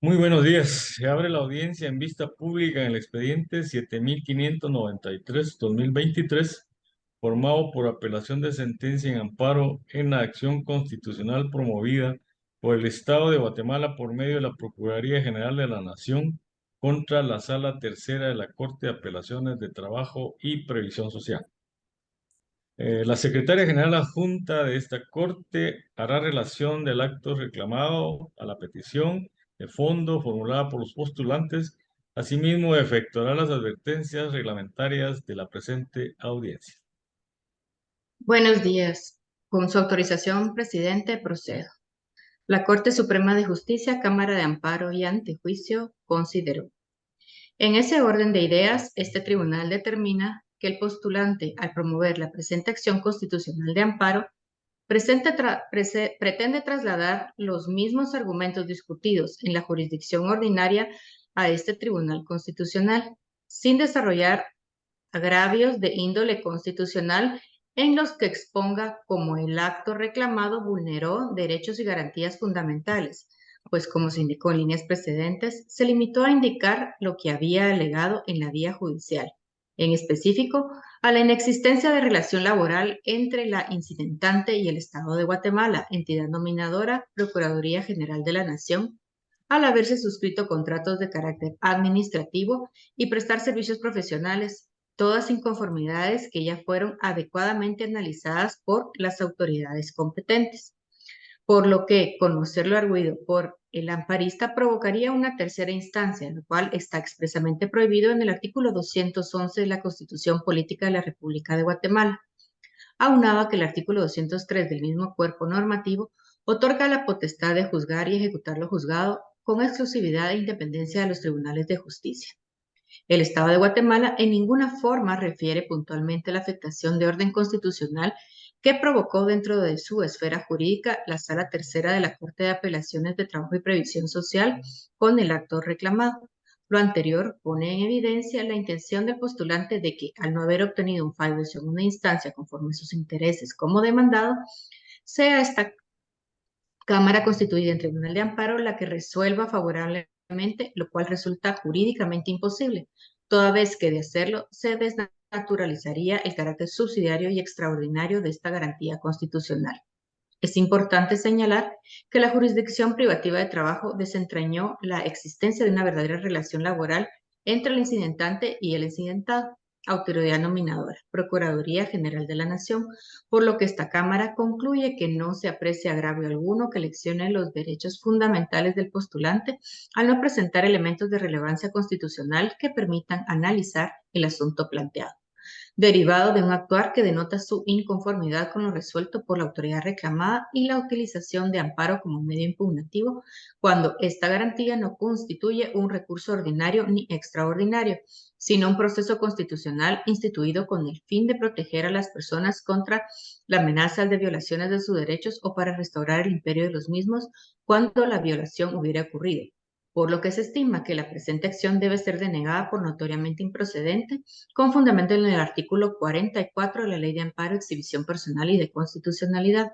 Muy buenos días. Se abre la audiencia en vista pública en el expediente 7593-2023, formado por apelación de sentencia en amparo en la acción constitucional promovida por el Estado de Guatemala por medio de la Procuraduría General de la Nación contra la Sala Tercera de la Corte de Apelaciones de Trabajo y Previsión Social. La secretaria general adjunta de esta Corte hará relación del acto reclamado a la petición de fondo formulada por los postulantes. Asimismo, efectuará las advertencias reglamentarias de la presente audiencia. Buenos días. Con su autorización, presidente, procedo. La Corte Suprema de Justicia, Cámara de Amparo y Antejuicio consideró. En ese orden de ideas, este tribunal determina que el postulante, al promover la presente acción constitucional de amparo, pretende trasladar los mismos argumentos discutidos en la jurisdicción ordinaria a este tribunal constitucional, sin desarrollar agravios de índole constitucional en los que exponga como el acto reclamado vulneró derechos y garantías fundamentales, pues como se indicó en líneas precedentes, se limitó a indicar lo que había alegado en la vía judicial, en específico a la inexistencia de relación laboral entre la incidentante y el Estado de Guatemala, entidad nominadora, Procuraduría General de la Nación, al haberse suscrito contratos de carácter administrativo y prestar servicios profesionales, todas inconformidades que ya fueron adecuadamente analizadas por las autoridades competentes, por lo que conocer lo arguido por el amparista provocaría una tercera instancia, lo cual está expresamente prohibido en el artículo 211 de la Constitución Política de la República de Guatemala, aunado a que el artículo 203 del mismo cuerpo normativo otorga la potestad de juzgar y ejecutar lo juzgado con exclusividad e independencia de los tribunales de justicia. El Estado de Guatemala en ninguna forma refiere puntualmente la afectación de orden constitucional que provocó dentro de su esfera jurídica la Sala Tercera de la Corte de Apelaciones de Trabajo y Previsión Social con el acto reclamado. Lo anterior pone en evidencia la intención del postulante de que, al no haber obtenido un fallo en segunda instancia conforme a sus intereses como demandado, sea esta Cámara constituida en Tribunal de Amparo la que resuelva favorablemente, lo cual resulta jurídicamente imposible, toda vez que de hacerlo se desnaturalizaría el carácter subsidiario y extraordinario de esta garantía constitucional. Es importante señalar que la jurisdicción privativa de trabajo desentrañó la existencia de una verdadera relación laboral entre el incidentante y el incidentado, autoridad nominadora, Procuraduría General de la Nación, por lo que esta Cámara concluye que no se aprecia agravio alguno que lesione los derechos fundamentales del postulante al no presentar elementos de relevancia constitucional que permitan analizar el asunto planteado, derivado de un actuar que denota su inconformidad con lo resuelto por la autoridad reclamada y la utilización de amparo como medio impugnativo cuando esta garantía no constituye un recurso ordinario ni extraordinario, sino un proceso constitucional instituido con el fin de proteger a las personas contra la amenaza de violaciones de sus derechos o para restaurar el imperio de los mismos cuando la violación hubiera ocurrido, por lo que se estima que la presente acción debe ser denegada por notoriamente improcedente, con fundamento en el artículo 44 de la Ley de Amparo, Exhibición Personal y de Constitucionalidad.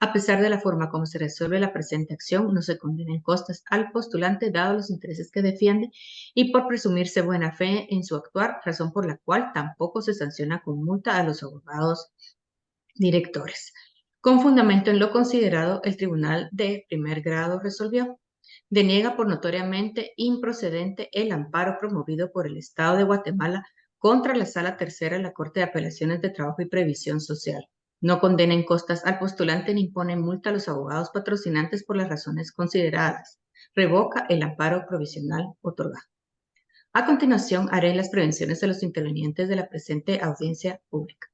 A pesar de la forma como se resuelve la presente acción, no se condenen costas al postulante dado los intereses que defiende y por presumirse buena fe en su actuar, razón por la cual tampoco se sanciona con multa a los abogados directores. Con fundamento en lo considerado, el Tribunal de Primer Grado resolvió: deniega por notoriamente improcedente el amparo promovido por el Estado de Guatemala contra la Sala Tercera de la Corte de Apelaciones de Trabajo y Previsión Social. No condena en costas al postulante ni impone multa a los abogados patrocinantes por las razones consideradas. Revoca el amparo provisional otorgado. A continuación, haré las prevenciones de los intervenientes de la presente audiencia pública.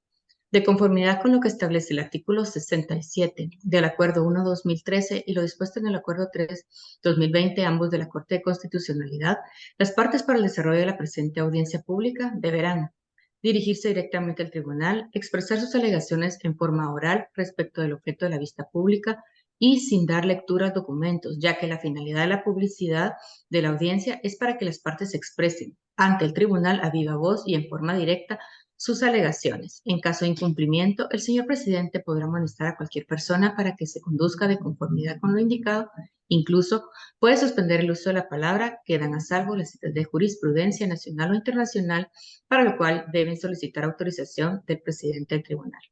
De conformidad con lo que establece el artículo 67 del Acuerdo 1-2013 y lo dispuesto en el Acuerdo 3-2020, ambos de la Corte de Constitucionalidad, las partes para el desarrollo de la presente audiencia pública deberán dirigirse directamente al tribunal, expresar sus alegaciones en forma oral respecto del objeto de la vista pública y sin dar lectura a documentos, ya que la finalidad de la publicidad de la audiencia es para que las partes expresen ante el tribunal a viva voz y en forma directa sus alegaciones. En caso de incumplimiento, el señor presidente podrá amonestar a cualquier persona para que se conduzca de conformidad con lo indicado. Incluso puede suspender el uso de la palabra, quedan a salvo las citas de jurisprudencia nacional o internacional, para lo cual deben solicitar autorización del presidente del tribunal.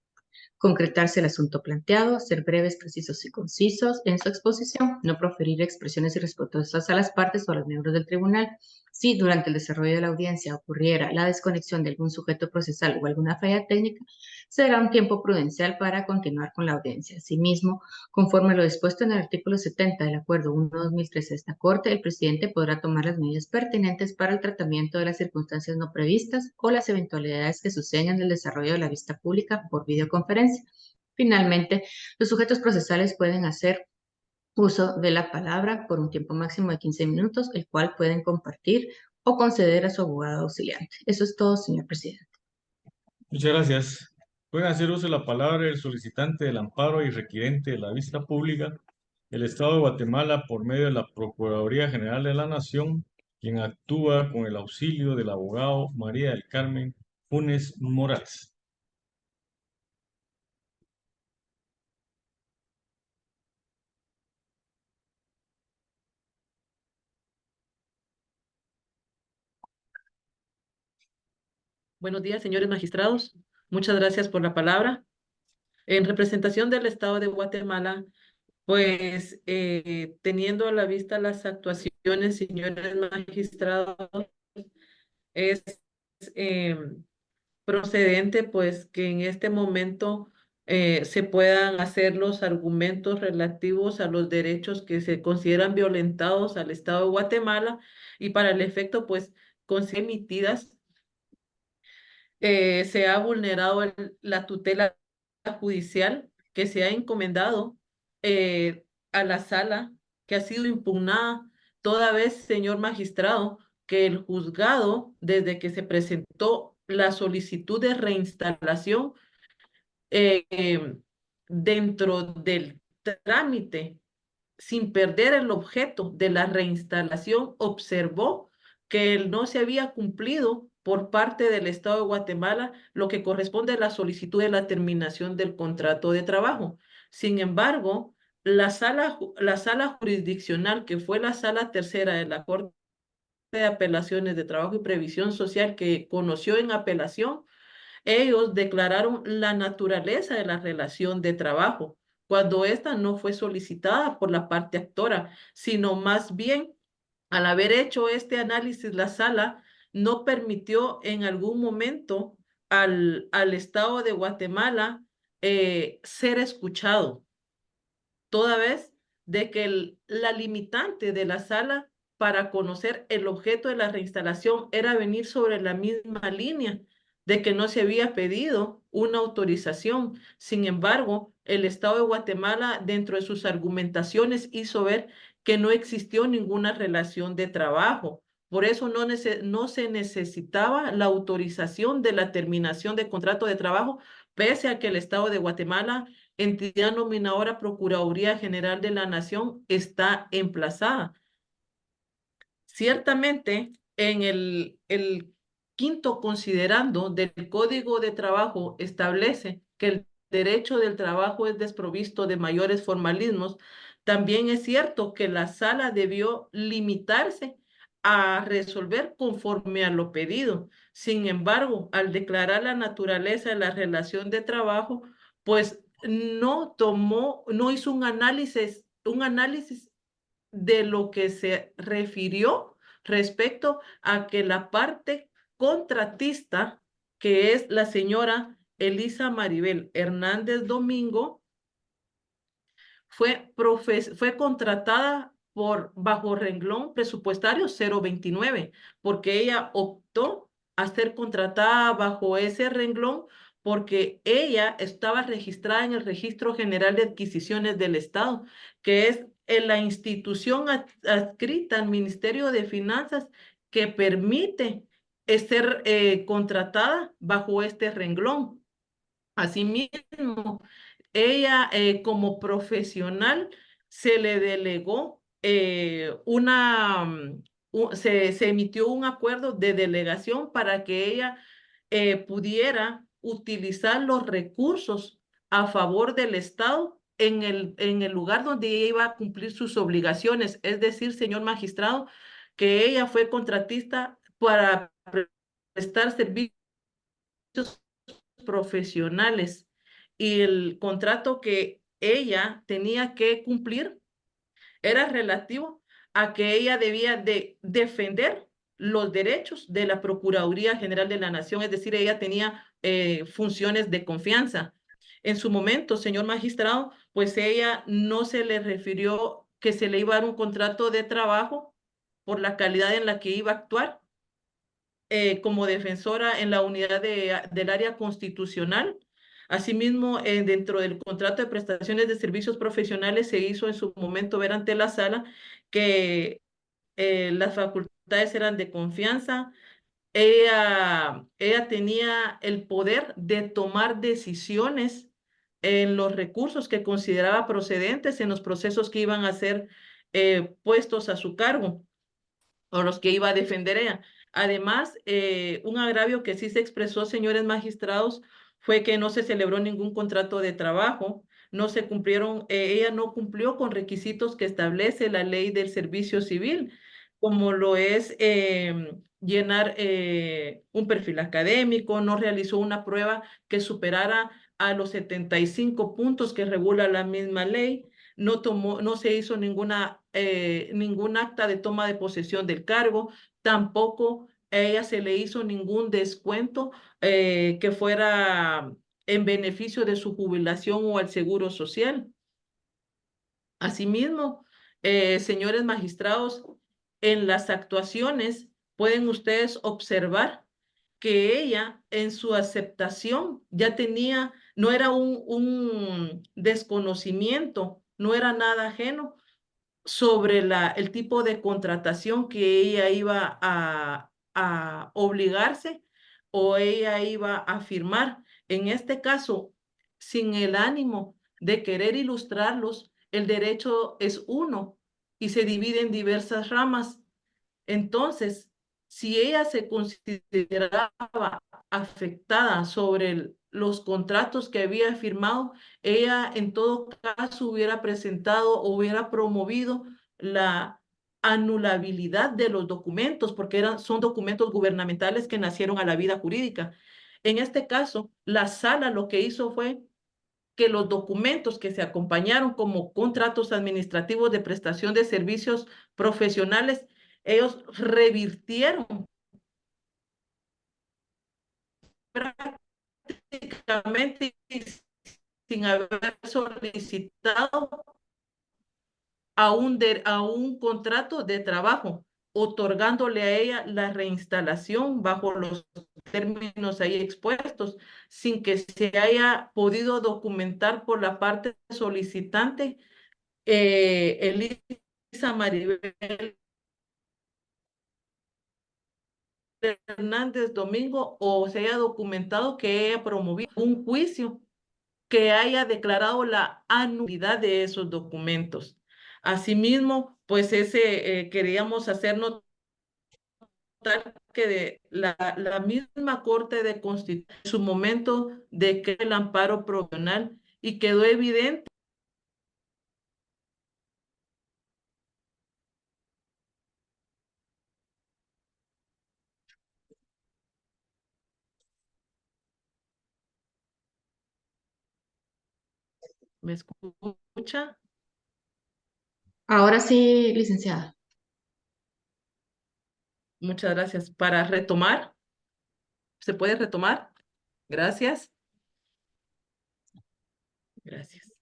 Concretarse el asunto planteado, ser breves, precisos y concisos en su exposición, no proferir expresiones irrespetuosas a las partes o a los miembros del tribunal. Si durante el desarrollo de la audiencia ocurriera la desconexión de algún sujeto procesal o alguna falla técnica, se dará un tiempo prudencial para continuar con la audiencia. Asimismo, conforme a lo dispuesto en el artículo 70 del Acuerdo 1-2013 de esta Corte, el presidente podrá tomar las medidas pertinentes para el tratamiento de las circunstancias no previstas o las eventualidades que sucedan del desarrollo de la vista pública por videoconferencia. Finalmente, los sujetos procesales pueden hacer uso de la palabra por un tiempo máximo de 15 minutos, el cual pueden compartir o conceder a su abogado auxiliante. Eso es todo, señor presidente. Muchas gracias. Pueden hacer uso de la palabra el solicitante del amparo y requirente de la vista pública, el Estado de Guatemala, por medio de la Procuraduría General de la Nación, quien actúa con el auxilio del abogado María del Carmen Funes Morales. Buenos días, señores magistrados. Muchas gracias por la palabra. En representación del Estado de Guatemala, pues teniendo a la vista las actuaciones, señores magistrados, es eh, procedente pues que en este momento se puedan hacer los argumentos relativos a los derechos que se consideran violentados al Estado de Guatemala y para el efecto pues emitidas se ha vulnerado la tutela judicial que se ha encomendado a la sala, que ha sido impugnada toda vez, señor magistrado, que el juzgado, desde que se presentó la solicitud de reinstalación, eh, dentro del trámite sin perder el objeto de la reinstalación, observó que no se había cumplido por parte del Estado de Guatemala lo que corresponde a la solicitud de la terminación del contrato de trabajo. Sin embargo, la sala jurisdiccional, que fue la sala tercera de la Corte de Apelaciones de Trabajo y Previsión Social, que conoció en apelación, ellos declararon la naturaleza de la relación de trabajo, cuando ésta no fue solicitada por la parte actora, sino más bien, al haber hecho este análisis, la sala no permitió en algún momento al Estado de Guatemala ser escuchado, toda vez de que la limitante de la sala para conocer el objeto de la reinstalación era venir sobre la misma línea de que no se había pedido una autorización. Sin embargo, el Estado de Guatemala, dentro de sus argumentaciones, hizo ver que no existió ninguna relación de trabajo. Por eso no se necesitaba la autorización de la terminación de contrato de trabajo, pese a que el Estado de Guatemala, entidad nominadora Procuraduría General de la Nación, está emplazada. Ciertamente, en el quinto considerando del Código de Trabajo establece que el derecho del trabajo es desprovisto de mayores formalismos. También es cierto que la sala debió limitarse a resolver conforme a lo pedido. Sin embargo, al declarar la naturaleza de la relación de trabajo, pues no hizo un análisis de lo que se refirió respecto a que la parte contratista, que es la señora Elisa Maribel Hernández Domingo, fue contratada bajo renglón presupuestario 029, porque ella optó a ser contratada bajo ese renglón porque ella estaba registrada en el Registro General de Adquisiciones del Estado, que es la institución adscrita al Ministerio de Finanzas que permite ser contratada bajo este renglón. Asimismo, ella como profesional se le delegó se emitió un acuerdo de delegación para que ella pudiera utilizar los recursos a favor del Estado en el lugar donde ella iba a cumplir sus obligaciones. Es decir, señor magistrado, que ella fue contratista para prestar servicios profesionales y el contrato que ella tenía que cumplir era relativo a que ella debía de defender los derechos de la Procuraduría General de la Nación, es decir, ella tenía funciones de confianza. En su momento, señor magistrado, pues ella no se le refirió que se le iba a dar un contrato de trabajo por la calidad en la que iba a actuar como defensora en la unidad del área constitucional. Asimismo, dentro del contrato de prestaciones de servicios profesionales se hizo en su momento ver ante la sala que las facultades eran de confianza. Ella tenía el poder de tomar decisiones en los recursos que consideraba procedentes en los procesos que iban a ser puestos a su cargo o los que iba a defender ella. Además, un agravio que sí se expresó, señores magistrados, fue que no se celebró ningún contrato de trabajo, no se cumplieron, ella no cumplió con requisitos que establece la ley del servicio civil, como lo es llenar un perfil académico, no realizó una prueba que superara a los 75 puntos que regula la misma ley, no se hizo ningún acta de toma de posesión del cargo, tampoco a ella se le hizo ningún descuento que fuera en beneficio de su jubilación o al seguro social. Asimismo, señores magistrados, en las actuaciones pueden ustedes observar que ella en su aceptación ya tenía, no era un desconocimiento, no era nada ajeno sobre el tipo de contratación que ella iba a obligarse o ella iba a firmar. En este caso, sin el ánimo de querer ilustrarlos, el derecho es uno y se divide en diversas ramas. Entonces, si ella se consideraba afectada sobre los contratos que había firmado, ella en todo caso hubiera presentado o hubiera promovido la anulabilidad de los documentos, porque son documentos gubernamentales que nacieron a la vida jurídica. En este caso, la sala lo que hizo fue que los documentos que se acompañaron como contratos administrativos de prestación de servicios profesionales, ellos revirtieron prácticamente sin haber solicitado a un contrato de trabajo, otorgándole a ella la reinstalación bajo los términos ahí expuestos, sin que se haya podido documentar por la parte solicitante Elisa Maribel Hernández Domingo o se haya documentado que haya promovido un juicio que haya declarado la anulidad de esos documentos. Asimismo, pues queríamos hacer notar que la misma Corte de Constitución en su momento de que el amparo provisional y quedó evidente. ¿Me escucha? Ahora sí, licenciada. Muchas gracias. Para retomar, ¿se puede retomar? Gracias. Gracias.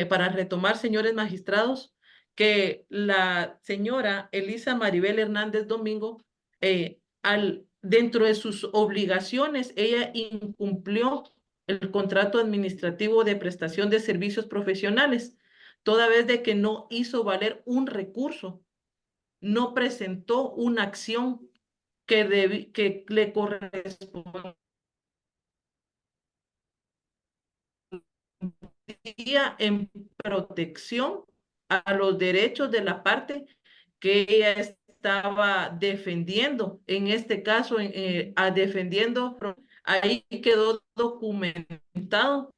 Para retomar, señores magistrados, que la señora Elisa Maribel Hernández Domingo, dentro de sus obligaciones, ella incumplió el contrato administrativo de prestación de servicios profesionales, toda vez de que no hizo valer un recurso, no presentó una acción que le correspondía en protección a los derechos de la parte que ella estaba defendiendo, en este caso, defendiendo, ahí quedó documentado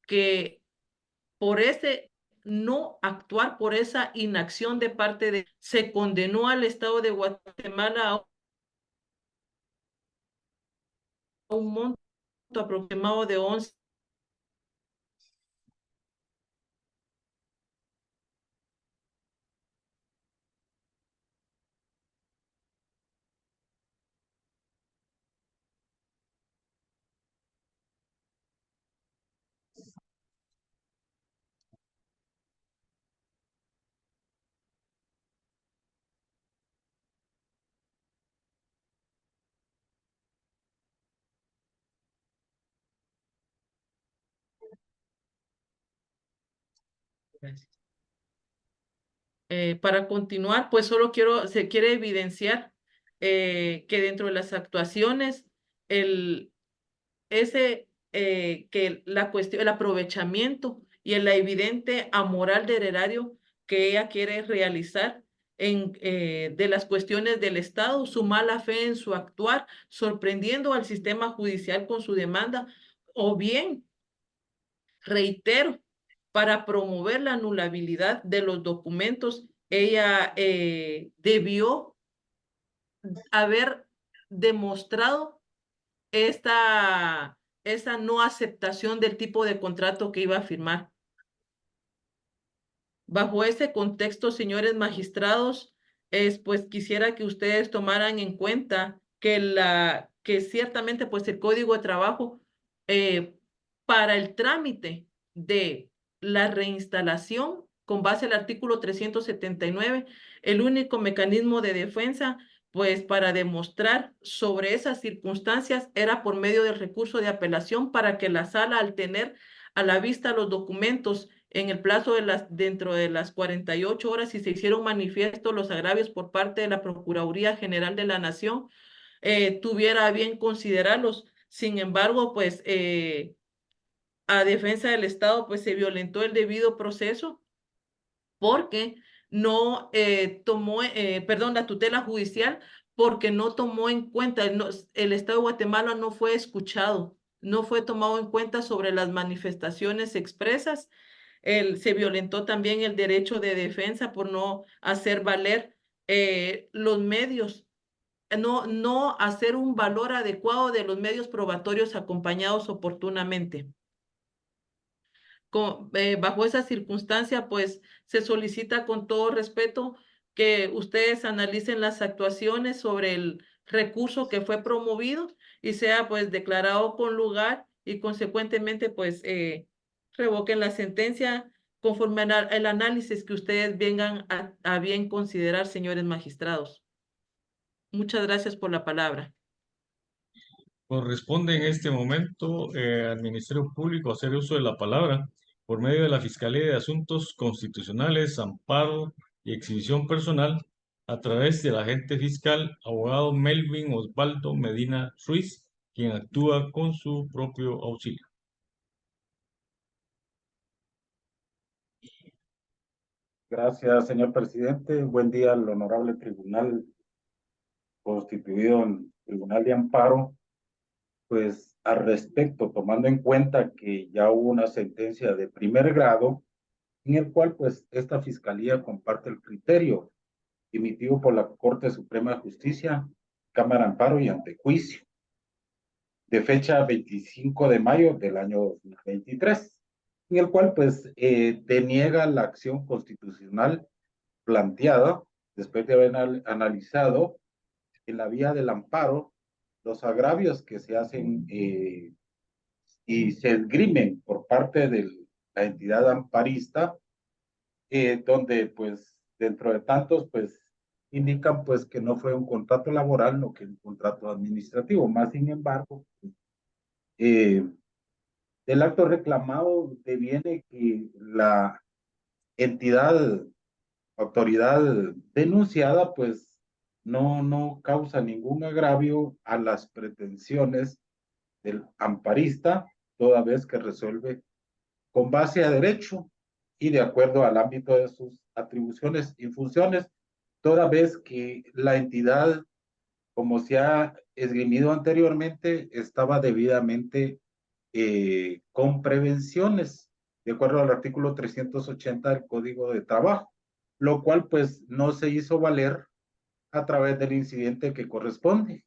que por ese no actuar, por esa inacción de parte de, se condenó al Estado de Guatemala a un monto aproximado de 11. Para continuar, pues solo se quiere evidenciar que dentro de las actuaciones, que la cuestión, el aprovechamiento y la evidente amoral del erario que ella quiere realizar de las cuestiones del Estado, su mala fe en su actuar, sorprendiendo al sistema judicial con su demanda, o bien, reitero, para promover la anulabilidad de los documentos, ella debió haber demostrado esa no aceptación del tipo de contrato que iba a firmar. Bajo ese contexto, señores magistrados, pues quisiera que ustedes tomaran en cuenta que ciertamente pues el Código de Trabajo eh, para el trámite de la reinstalación con base al artículo 379, el único mecanismo de defensa pues para demostrar sobre esas circunstancias era por medio del recurso de apelación para que la sala, al tener a la vista los documentos en el plazo dentro de las 48 horas, si se hicieron manifiestos los agravios por parte de la Procuraduría General de la Nación, tuviera a bien considerarlos. Sin embargo, pues a defensa del Estado, pues se violentó el debido proceso porque no tomó, perdón, la tutela judicial, porque no tomó en cuenta, el Estado de Guatemala no fue escuchado, no fue tomado en cuenta sobre las manifestaciones expresas. Se violentó también el derecho de defensa por no hacer valer los medios, no hacer un valor adecuado de los medios probatorios acompañados oportunamente. Bajo esa circunstancia, pues se solicita con todo respeto que ustedes analicen las actuaciones sobre el recurso que fue promovido y sea pues declarado con lugar y consecuentemente pues revoquen la sentencia conforme al análisis que ustedes vengan a bien considerar, señores magistrados. Muchas gracias por la palabra. Corresponde en este momento al Ministerio Público hacer uso de la palabra por medio de la Fiscalía de Asuntos Constitucionales, Amparo y Exhibición Personal a través del agente fiscal, abogado Melvin Osvaldo Medina Ruiz, quien actúa con su propio auxilio. Gracias, señor presidente. Buen día al honorable tribunal constituido en Tribunal de Amparo. Pues al respecto, tomando en cuenta que ya hubo una sentencia de primer grado, en el cual pues esta fiscalía comparte el criterio emitido por la Corte Suprema de Justicia, Cámara de Amparo y Antejuicio, de fecha 25 de mayo del año 2023, en el cual pues deniega la acción constitucional planteada después de haber analizado en la vía del amparo los agravios que se hacen y se esgrimen por parte de la entidad amparista, donde pues dentro de tantos pues indican pues que no fue un contrato laboral, no que un contrato administrativo. Más sin embargo, del acto reclamado deviene que la entidad, autoridad denunciada, pues no causa ningún agravio a las pretensiones del amparista, toda vez que resuelve con base a derecho y de acuerdo al ámbito de sus atribuciones y funciones, toda vez que la entidad, como se ha esgrimido anteriormente, estaba debidamente con prevenciones, de acuerdo al artículo 380 del Código de Trabajo, lo cual pues no se hizo valer a través del incidente que corresponde,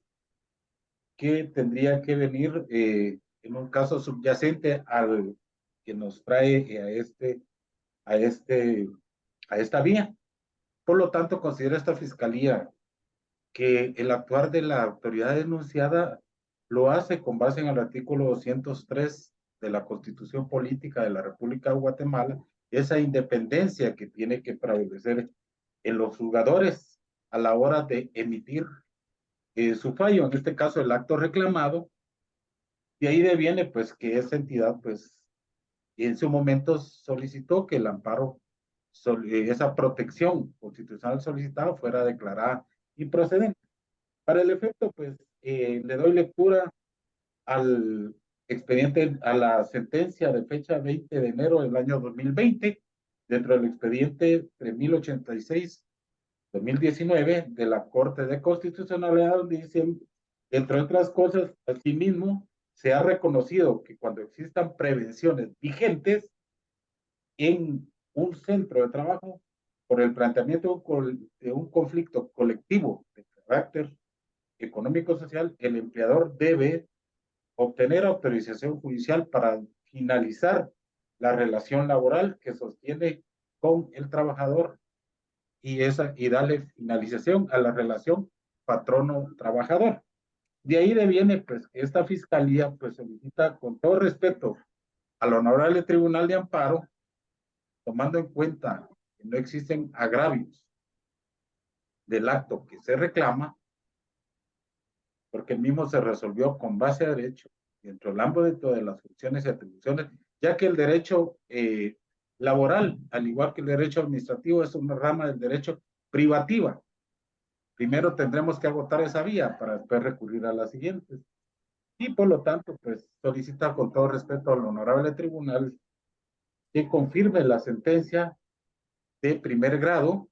que tendría que venir en un caso subyacente al que nos trae a esta vía. Por lo tanto, considera esta fiscalía que el actuar de la autoridad denunciada lo hace con base en el artículo 203 de la Constitución Política de la República de Guatemala, esa independencia que tiene que prevalecer en los juzgadores a la hora de emitir su fallo, en este caso el acto reclamado, y ahí deviene pues que esa entidad pues en su momento solicitó que el amparo, esa protección constitucional solicitada fuera declarada improcedente. Para el efecto, pues, le doy lectura al expediente, a la sentencia de fecha 20 de enero del año 2020, dentro del expediente 3086-2019 de la Corte de Constitucionalidad, donde dice, entre otras cosas, asimismo, se ha reconocido que cuando existan prevenciones vigentes en un centro de trabajo por el planteamiento de un conflicto colectivo de carácter económico-social, el empleador debe obtener autorización judicial para finalizar la relación laboral que sostiene con el trabajador y darle finalización a la relación patrono-trabajador. De ahí deviene pues que esta fiscalía pues solicita con todo respeto al Honorable Tribunal de Amparo, tomando en cuenta que no existen agravios del acto que se reclama, porque el mismo se resolvió con base a derecho dentro del ámbito de las funciones y atribuciones, ya que el derecho laboral, al igual que el derecho administrativo, es una rama del derecho privativa. Primero tendremos que agotar esa vía para después recurrir a las siguientes. Y por lo tanto, pues solicita con todo respeto al honorable tribunal que confirme la sentencia de primer grado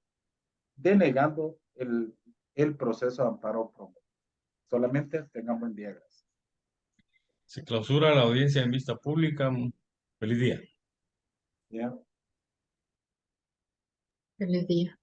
denegando el proceso de amparo promovido. Solamente tengan buen día, gracias. Se clausura la audiencia en vista pública. Feliz día. ¿Ya? Feliz día.